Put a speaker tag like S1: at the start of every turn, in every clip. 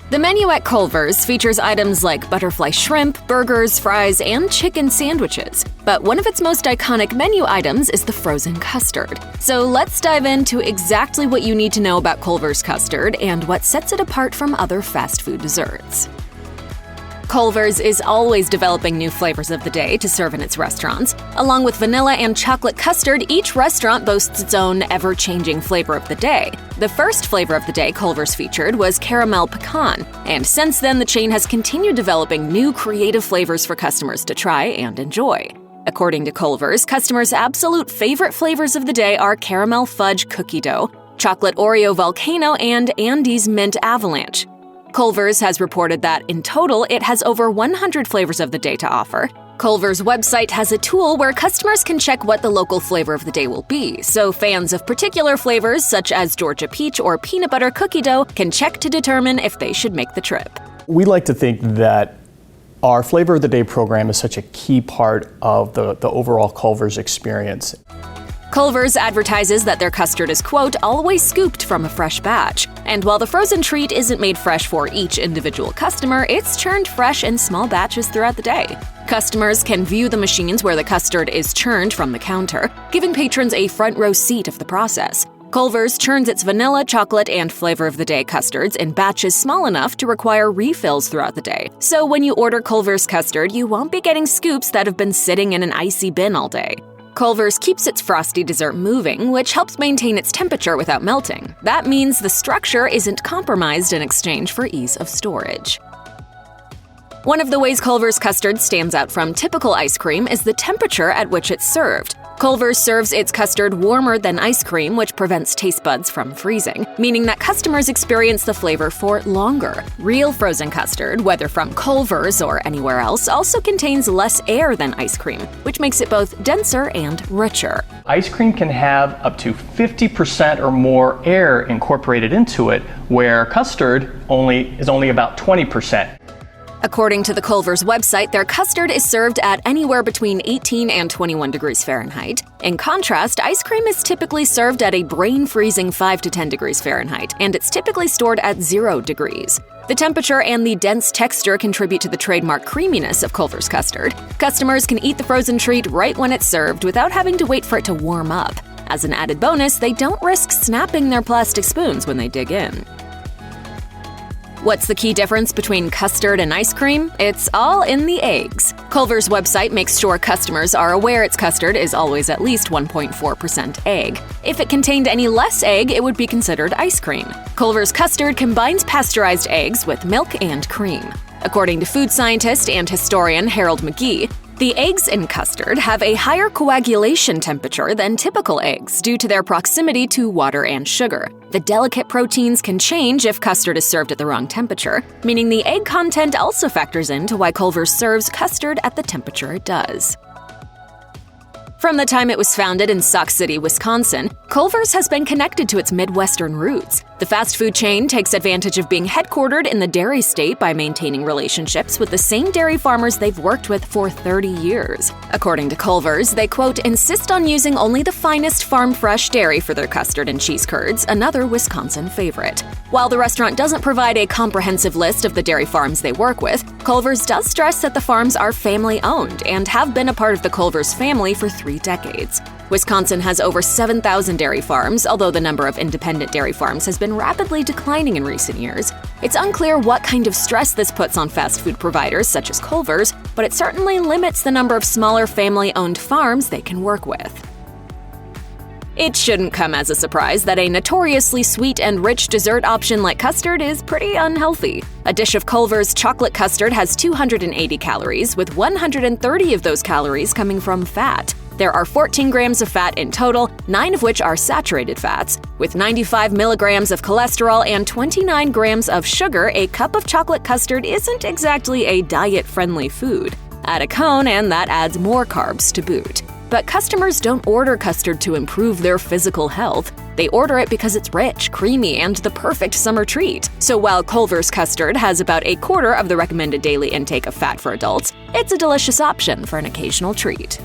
S1: The menu at Culvers features items like butterfly shrimp, burgers, fries, and chicken sandwiches. But one of its most iconic menu items is the frozen custard. So let's dive into exactly what you need to know about Culver's custard and what sets it apart from other fast food desserts. Culver's is always developing new flavors of the day to serve in its restaurants. Along with vanilla and chocolate custard, each restaurant boasts its own ever-changing flavor of the day. The first flavor of the day Culver's featured was caramel pecan, and since then the chain has continued developing new creative flavors for customers to try and enjoy. According to Culver's, customers' absolute favorite flavors of the day are caramel fudge cookie dough, chocolate Oreo volcano, and Andes mint avalanche. Culver's has reported that, in total, it has over 100 flavors of the day to offer. Culver's website has a tool where customers can check what the local flavor of the day will be, so fans of particular flavors, such as Georgia peach or peanut butter cookie dough, can check to determine if they should make the trip.
S2: We like to think that our Flavor of the Day program is such a key part of the overall Culver's experience.
S1: Culver's advertises that their custard is, quote, always scooped from a fresh batch. And while the frozen treat isn't made fresh for each individual customer, it's churned fresh in small batches throughout the day. Customers can view the machines where the custard is churned from the counter, giving patrons a front row seat of the process. Culver's churns its vanilla, chocolate, and flavor of the day custards in batches small enough to require refills throughout the day. So when you order Culver's custard, you won't be getting scoops that have been sitting in an icy bin all day. Culver's keeps its frosty dessert moving, which helps maintain its temperature without melting. That means the structure isn't compromised in exchange for ease of storage. One of the ways Culver's custard stands out from typical ice cream is the temperature at which it's served. Culver's serves its custard warmer than ice cream, which prevents taste buds from freezing, meaning that customers experience the flavor for longer. Real frozen custard, whether from Culver's or anywhere else, also contains less air than ice cream, which makes it both denser and richer.
S2: Ice cream can have up to 50% or more air incorporated into it, where custard is only about 20%.
S1: According to the Culver's website, their custard is served at anywhere between 18 and 21 degrees Fahrenheit. In contrast, ice cream is typically served at a brain-freezing 5 to 10 degrees Fahrenheit, and it's typically stored at 0 degrees. The temperature and the dense texture contribute to the trademark creaminess of Culver's custard. Customers can eat the frozen treat right when it's served without having to wait for it to warm up. As an added bonus, they don't risk snapping their plastic spoons when they dig in. What's the key difference between custard and ice cream? It's all in the eggs. Culver's website makes sure customers are aware its custard is always at least 1.4% egg. If it contained any less egg, it would be considered ice cream. Culver's custard combines pasteurized eggs with milk and cream. According to food scientist and historian Harold McGee, the eggs in custard have a higher coagulation temperature than typical eggs due to their proximity to water and sugar. The delicate proteins can change if custard is served at the wrong temperature, meaning the egg content also factors into why Culver's serves custard at the temperature it does. From the time it was founded in Sauk City, Wisconsin, Culver's has been connected to its Midwestern roots. The fast food chain takes advantage of being headquartered in the dairy state by maintaining relationships with the same dairy farmers they've worked with for 30 years. According to Culver's, they, quote, insist on using only the finest farm-fresh dairy for their custard and cheese curds, another Wisconsin favorite. While the restaurant doesn't provide a comprehensive list of the dairy farms they work with, Culver's does stress that the farms are family-owned and have been a part of the Culver's family for 3 decades. Wisconsin has over 7,000 dairy farms, although the number of independent dairy farms has been rapidly declining in recent years. It's unclear what kind of stress this puts on fast food providers such as Culver's, but it certainly limits the number of smaller family-owned farms they can work with. It shouldn't come as a surprise that a notoriously sweet and rich dessert option like custard is pretty unhealthy. A dish of Culver's chocolate custard has 280 calories, with 130 of those calories coming from fat. There are 14 grams of fat in total, 9 of which are saturated fats. With 95 milligrams of cholesterol and 29 grams of sugar, a cup of chocolate custard isn't exactly a diet-friendly food. Add a cone and that adds more carbs to boot. But customers don't order custard to improve their physical health. They order it because it's rich, creamy, and the perfect summer treat. So while Culver's custard has about a quarter of the recommended daily intake of fat for adults, it's a delicious option for an occasional treat.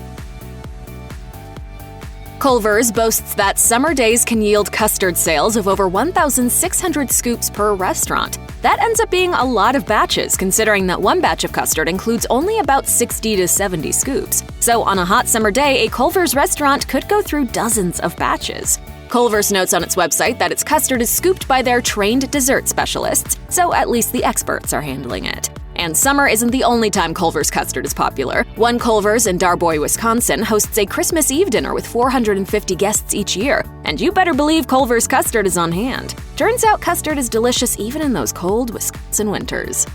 S1: Culvers boasts that summer days can yield custard sales of over 1,600 scoops per restaurant. That ends up being a lot of batches, considering that one batch of custard includes only about 60 to 70 scoops. So on a hot summer day, a Culver's restaurant could go through dozens of batches. Culver's notes on its website that its custard is scooped by their trained dessert specialists, so at least the experts are handling it. And summer isn't the only time Culver's custard is popular. One Culver's in Darboy, Wisconsin hosts a Christmas Eve dinner with 450 guests each year, and you better believe Culver's custard is on hand. Turns out custard is delicious even in those cold Wisconsin winters.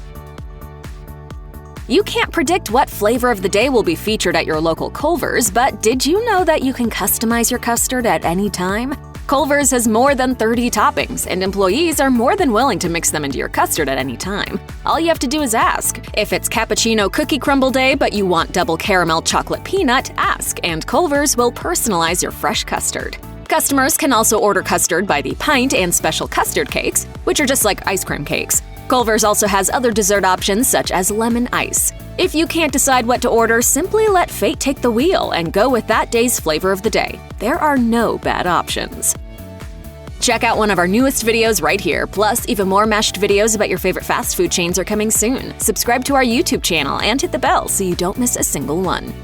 S1: You can't predict what flavor of the day will be featured at your local Culver's, but did you know that you can customize your custard at any time? Culver's has more than 30 toppings, and employees are more than willing to mix them into your custard at any time. All you have to do is ask. If it's cappuccino cookie crumble day but you want double caramel chocolate peanut, ask, and Culver's will personalize your fresh custard. Customers can also order custard by the pint and special custard cakes, which are just like ice cream cakes. Culver's also has other dessert options such as lemon ice. If you can't decide what to order, simply let fate take the wheel and go with that day's flavor of the day. There are no bad options. Check out one of our newest videos right here. Plus, even more mashed videos about your favorite fast food chains are coming soon. Subscribe to our YouTube channel and hit the bell so you don't miss a single one.